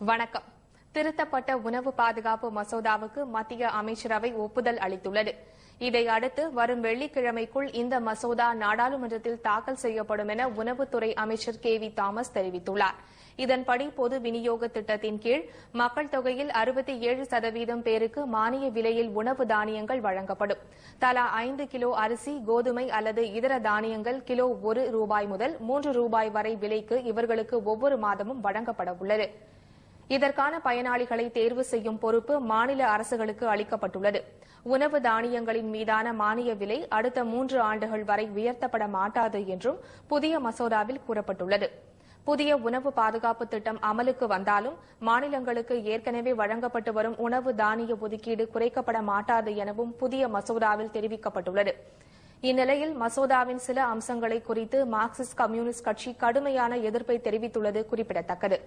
வணக்கம். திருத்தப்பட்ட உணவு பாதுகாப்பு மசோதாவுக்கு மத்திய அமைச்சரவை ஒப்புதல் அளித்துள்ளது. இதையடுத்து வரும் வெள்ளிக்கிழமைக்குள் இந்த மசோதா நாடாளுமன்றத்தில் தாக்கல் செய்யப்படும் என உணவுத்துறை அமைச்சர் KV தாமஸ் தெரிவித்துள்ளார். இதன்படி பொது விநியோக திட்டத்தின் கீழ் மக்கள் தொகையில் 67% பேருக்கு மானிய விலையில் உணவு தானியங்கள் வழங்கப்படும். தலா 5 கிலோ அரிசி, கோதுமை அல்லது இதர தானியங்கள் கிலோ ₹1 முதல் ₹3 வரை விலைக்கு இவர்களுக்கு ஒவ்வொரு மாதமும் வழங்கப்பட உள்ளது. இதற்கான பயனாளிகளை தேர்வு செய்யும் பொறுப்பு மாநில அரசுகளுக்கு அளிக்கப்பட்டுள்ளது. உணவு தானியங்களின் மீதான மானிய விலை அடுத்த 3 ஆண்டுகள் வரை உயர்த்தப்பட மாட்டாது என்றும் புதிய மசோதாவில் கூறப்பட்டுள்ளது. புதிய உணவு பாதுகாப்பு திட்டம் அமலுக்கு வந்தாலும் மாநிலங்களுக்கு ஏற்கனவே வழங்கப்பட்டு வரும் உணவு தானிய ஒதுக்கீடு குறைக்கப்பட மாட்டாது எனவும் புதிய மசோதாவில் தெரிவிக்கப்பட்டுள்ளது. இந்நிலையில் மசோதாவின் சில அம்சங்களை குறித்து மார்க்சிஸ்ட் கம்யூனிஸ்ட் கட்சி கடுமையான எதிர்ப்பை தெரிவித்துள்ளது குறிப்பிடத்தக்கது.